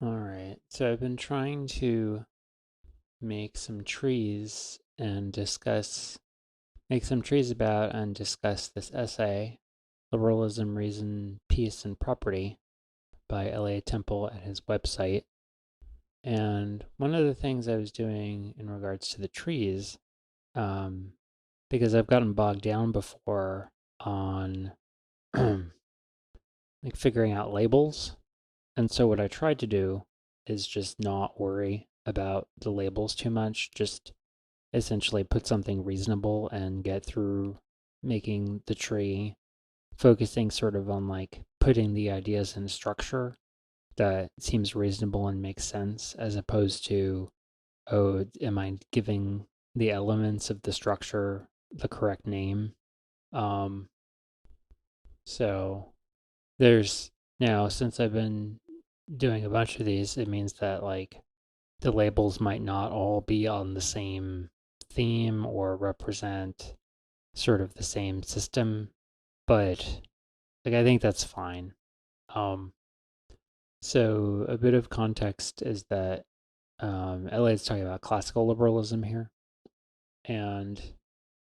All right. So I've been trying to make some trees and make some trees about and discuss this essay, Liberalism, Reason, Peace, and Property by Elliot Temple at his website. And one of the things I was doing in regards to the trees, um, because I've gotten bogged down before on like figuring out labels. And so what I tried to do is just not worry about the labels too much, just essentially put something reasonable and get through making the tree, focusing sort of on like putting the ideas in structure that seems reasonable and makes sense, as opposed to, oh, am I giving the elements of the structure the correct name? Um, so there's now, since I've been doing a bunch of these, it means that like the labels might not all be on the same theme or represent sort of the same system, but like I think that's fine. Um, so a bit of context is that Elliot's talking about classical liberalism here, and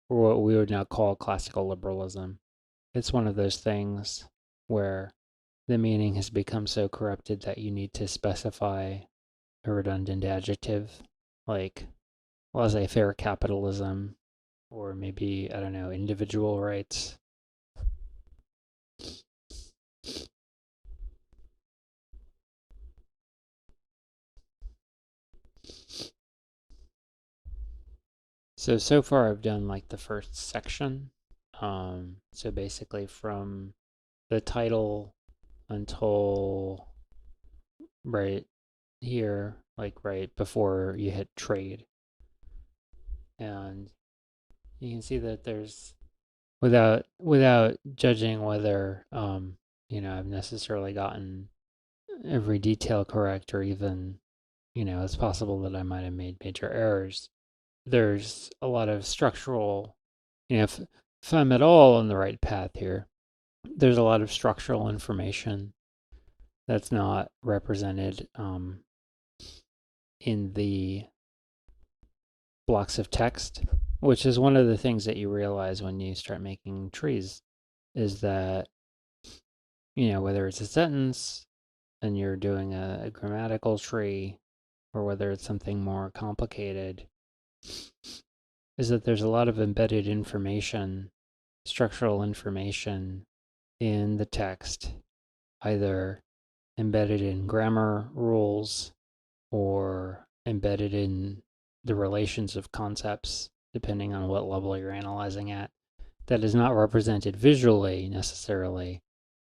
what we would now call classical liberalism. It's one of those things where the meaning has become so corrupted that you need to specify a redundant adjective like laissez-faire capitalism, or maybe, I don't know, individual rights. So far I've done like the first section. So basically from the title until right here, like right before you hit trade. And you can see that there's, without judging whether I've necessarily gotten every detail correct, or even, it's possible that I might have made major errors. There's a lot of structural, if I'm at all on the right path here, there's a lot of structural information that's not represented in the blocks of text, which is one of the things that you realize when you start making trees, is that, whether it's a sentence and you're doing a grammatical tree, or whether it's something more complicated, is that there's a lot of embedded information, structural information in the text, either embedded in grammar rules or embedded in the relations of concepts, depending on what level you're analyzing at, that is not represented visually necessarily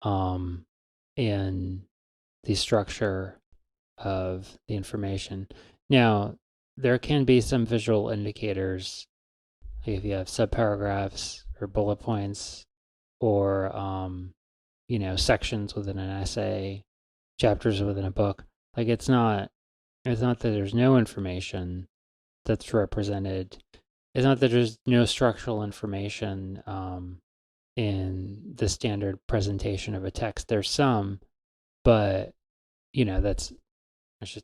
in the structure of the information. Now, there can be some visual indicators, like if you have subparagraphs or bullet points, or sections within an essay, chapters within a book. Like it's not that there's no information that's represented. It's not that there's no structural information in the standard presentation of a text. There's some, but that's I should.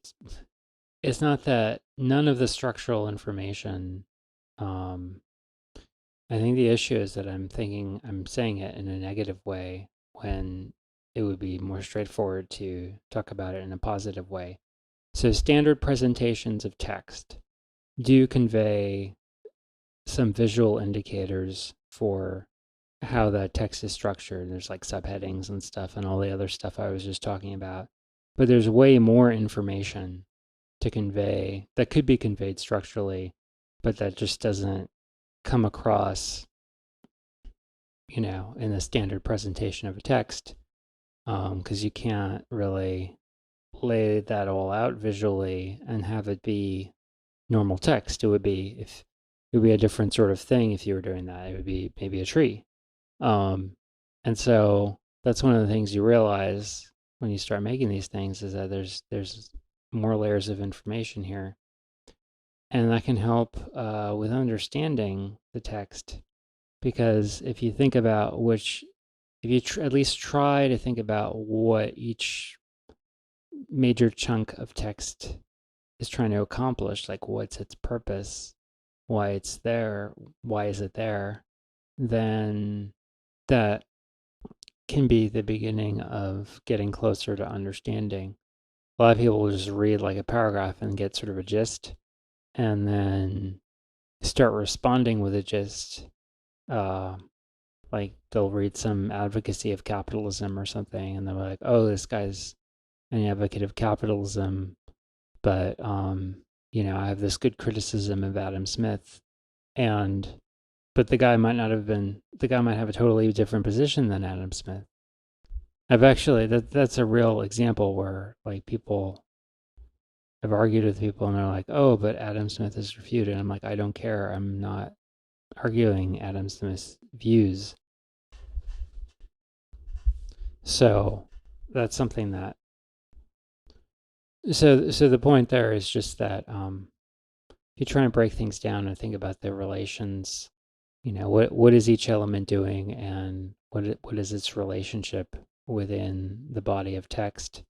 It's not that none of the structural information. Um, I think the issue is that I'm saying it in a negative way when it would be more straightforward to talk about it in a positive way. So standard presentations of text do convey some visual indicators for how that text is structured. There's like subheadings and stuff and all the other stuff I was just talking about. But there's way more information to convey that could be conveyed structurally, but that just doesn't come across, in the standard presentation of a text, because you can't really lay that all out visually and have it be normal text. It would be a different sort of thing if you were doing that. It would be maybe a tree. Um, and so that's one of the things you realize when you start making these things, is that there's more layers of information here, and that can help with understanding the text. Because if you think about if you at least try to think about what each major chunk of text is trying to accomplish, like what's its purpose, why it's there, why is it there, then that can be the beginning of getting closer to understanding. A lot of people will just read like a paragraph and get sort of a gist, and then start responding with a gist. Uh, like they'll read some advocacy of capitalism or something, and they're like, "Oh, this guy's an advocate of capitalism," but I have this good criticism of Adam Smith, and but the guy might not have been. The guy might have a totally different position than Adam Smith. I've actually that's a real example where like people I've argued with people and they're like, "Oh, but Adam Smith is refuted." And I'm like, "I don't care. I'm not arguing Adam Smith's views." So that's something that so the point there is just that if you try and break things down and think about the relations, what is each element doing and what is its relationship within the body of text,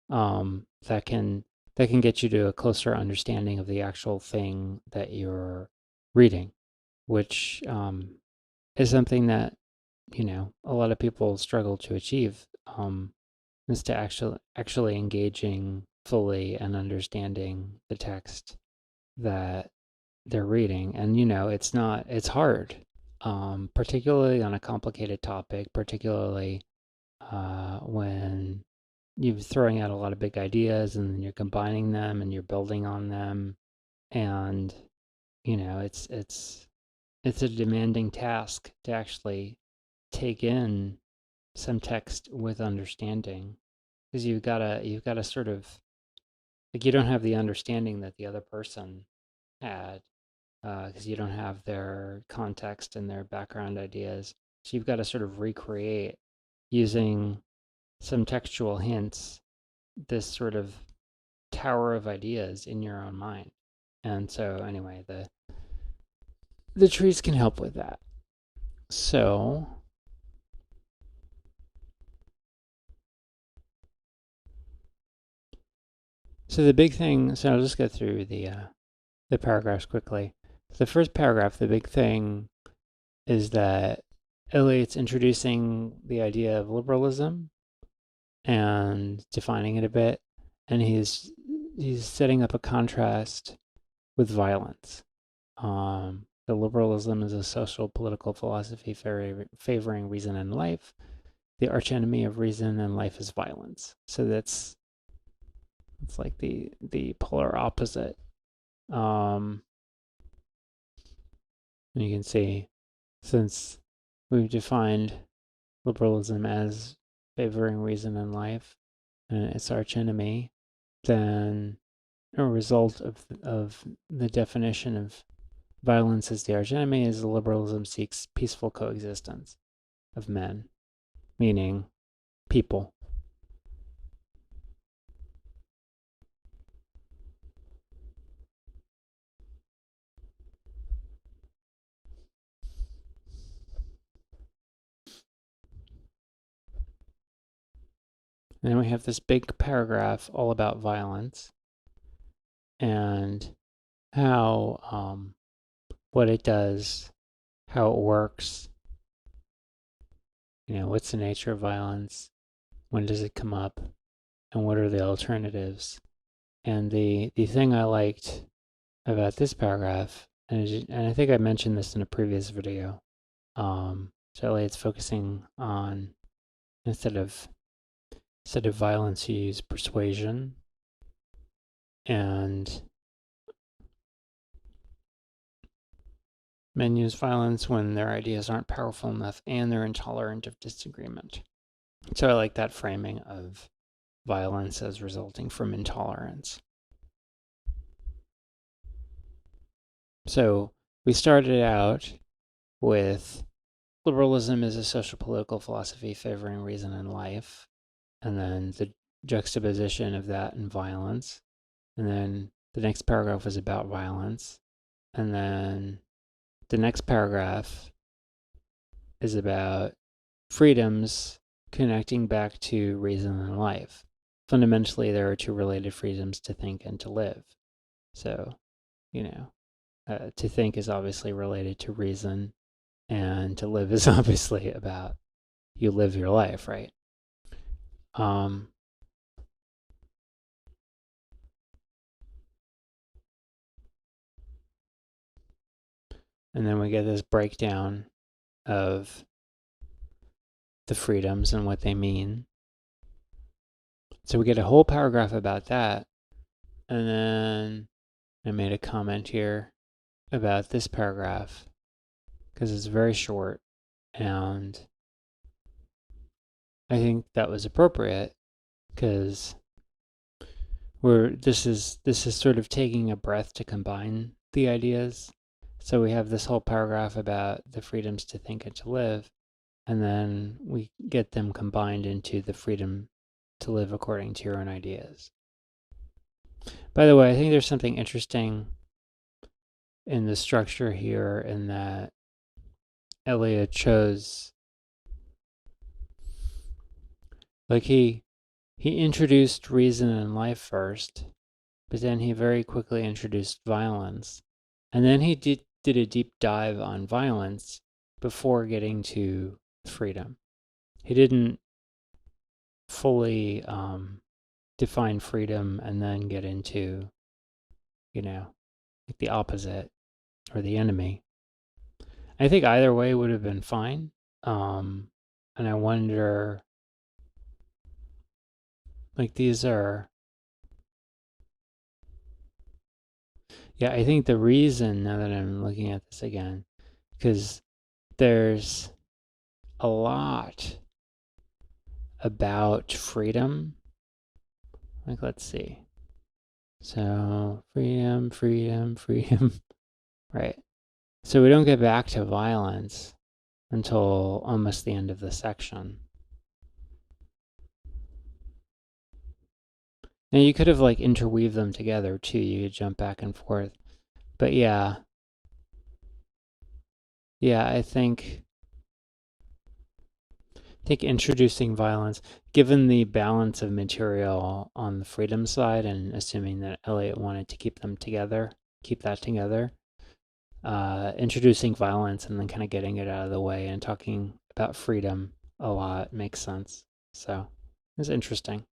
that can get you to a closer understanding of the actual thing that you're reading, which is something that a lot of people struggle to achieve, is to actually engaging fully and understanding the text that they're reading. And it's hard, particularly on a complicated topic, particularly when you're throwing out a lot of big ideas and then you're combining them and you're building on them, and it's a demanding task to actually take in some text with understanding, because you've got to sort of, like, you don't have the understanding that the other person had, because you don't have their context and their background ideas. So you've got to sort of recreate, using some textual hints, this sort of tower of ideas in your own mind. And so anyway, the trees can help with that. So the big thing, so I'll just go through the paragraphs quickly. The first paragraph, the big thing is that Eliot's introducing the idea of liberalism and defining it a bit, and he's setting up a contrast with violence. The liberalism is a social political philosophy favoring reason and life. The archenemy of reason and life is violence. So it's like the polar opposite. And you can see, since we've defined liberalism as favoring reason and life, and its archenemy, then a result of the definition of violence as the archenemy is liberalism seeks peaceful coexistence of men, meaning people. And then we have this big paragraph all about violence and how what it does, how it works, what's the nature of violence, when does it come up, and what are the alternatives. And the thing I liked about this paragraph, and I think I mentioned this in a previous video, so it's focusing on, instead of violence, you use persuasion, and men use violence when their ideas aren't powerful enough and they're intolerant of disagreement. So I like that framing of violence as resulting from intolerance. So we started out with liberalism is a social political philosophy favoring reason and life, and then the juxtaposition of that and violence. And then the next paragraph was about violence. And then the next paragraph is about freedoms connecting back to reason and life, fundamentally there are two related freedoms, to think and to live. So, to think is obviously related to reason, and to live is obviously about you live your life, right? And then we get this breakdown of the freedoms and what they mean. So we get a whole paragraph about that. And then I made a comment here about this paragraph because it's very short, and I think that was appropriate because this is sort of taking a breath to combine the ideas. So we have this whole paragraph about the freedoms to think and to live, and then we get them combined into the freedom to live according to your own ideas. By the way, I think there's something interesting in the structure here, in that Elliot chose, like, he introduced reason and life first, but then he very quickly introduced violence. And then he did a deep dive on violence before getting to freedom. He didn't fully define freedom and then get into, like the opposite or the enemy. I think either way would have been fine. And I wonder, like, these are, yeah, I think the reason, now that I'm looking at this again, because there's a lot about freedom. Like, let's see. So, freedom. Right. So we don't get back to violence until almost the end of the section. Now you could have like interweave them together too. You could jump back and forth. But yeah, I think introducing violence, given the balance of material on the freedom side, and assuming that Elliot wanted to keep that together, introducing violence and then kind of getting it out of the way and talking about freedom a lot makes sense. So it's interesting.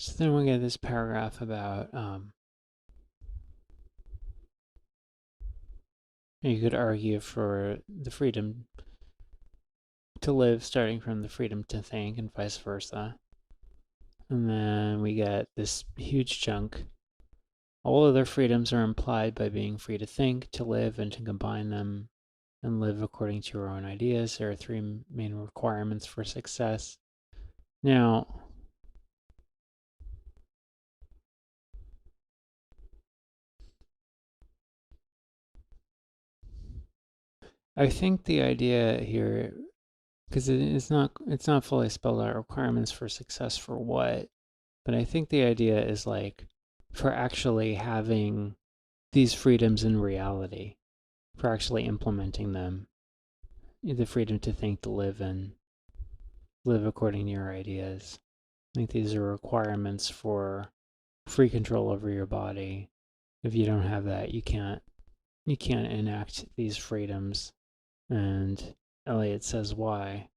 So then we get this paragraph about you could argue for the freedom to live starting from the freedom to think and vice versa. And then we get this huge chunk. All other freedoms are implied by being free to think, to live, and to combine them and live according to your own ideas. There are three main requirements for success. Now, I think the idea here, because it's not fully spelled out, requirements for success for what, but I think the idea is like for actually having these freedoms in reality, for actually implementing them, the freedom to think, to live, and live according to your ideas. I think these are requirements for free control over your body. If you don't have that, you can't enact these freedoms. And Elliot says why.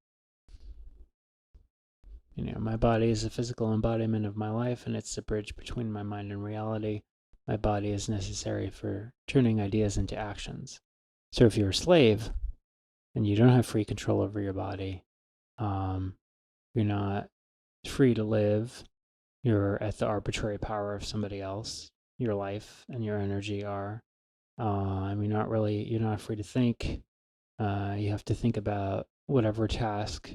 My body is a physical embodiment of my life, and it's the bridge between my mind and reality. My body is necessary for turning ideas into actions. So if you're a slave and you don't have free control over your body, you're not free to live. You're at the arbitrary power of somebody else. Your life and your energy are. You're not free to think. You have to think about whatever task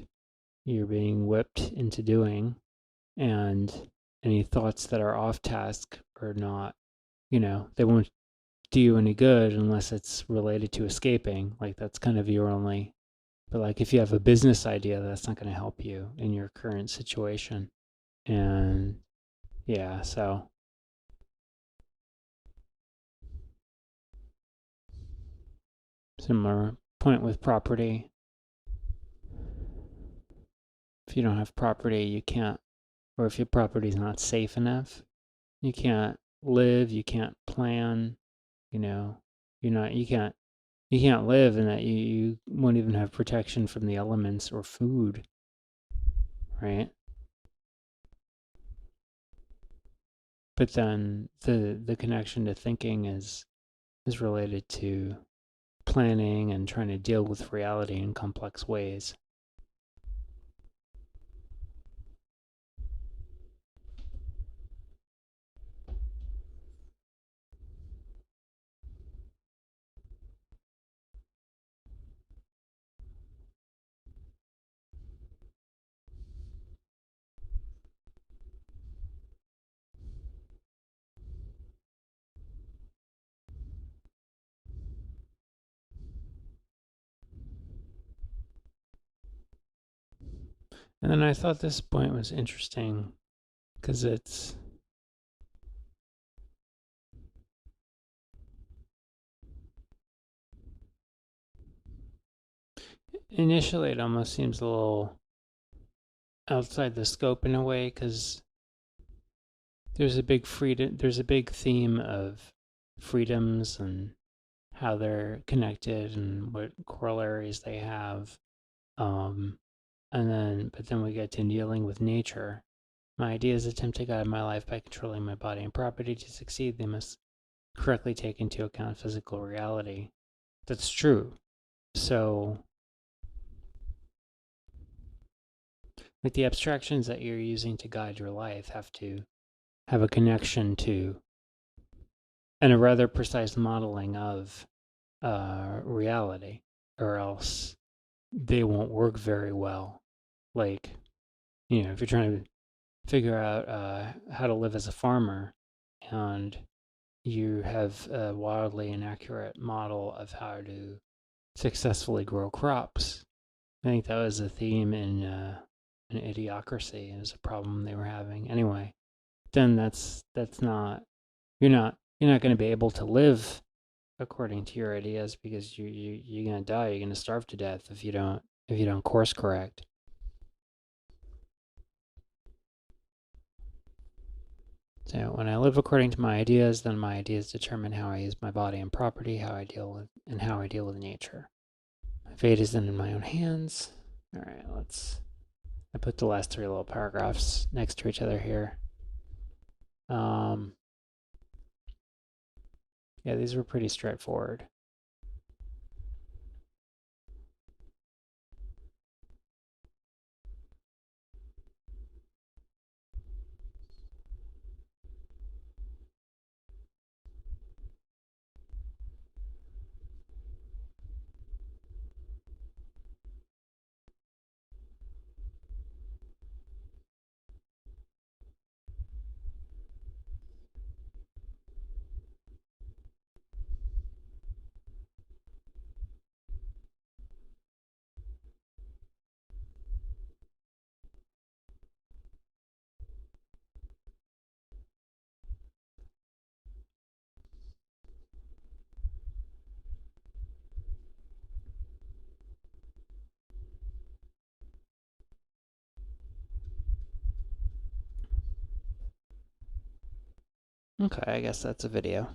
you're being whipped into doing, and any thoughts that are off task are not, they do you any good unless it's related to escaping. Like that's kind of your only, but like if you have a business idea, that's not going to help you in your current situation. And yeah, so similar point with property. If you don't have property, you can't, or if your property is not safe enough, you can't live, you can't plan, you know, you can't live, and that you won't even have protection from the elements or food, right? But then the connection to thinking is related to planning and trying to deal with reality in complex ways. And then I thought this point was interesting because it's initially it almost seems a little outside the scope in a way, because there's a big theme of freedoms and how they're connected and what corollaries they have. Um, but then we get to dealing with nature. My ideas attempt to guide my life by controlling my body and property. To succeed, they must correctly take into account physical reality. That's true. So, like the abstractions that you're using to guide your life have to have a connection to and a rather precise modeling of reality, or else they won't work very well. Like, if you're trying to figure out how to live as a farmer and you have a wildly inaccurate model of how to successfully grow crops. I think that was a theme in Idiocracy. It was a problem they were having. Anyway, then that's not you're not going to be able to live according to your ideas, because you're going to die. You're going to starve to death if you don't course correct. So when I live according to my ideas, then my ideas determine how I use my body and property, how I deal with nature. My fate is then in my own hands. All right, I put the last three little paragraphs next to each other here. Yeah, these were pretty straightforward. Okay, I guess that's a video.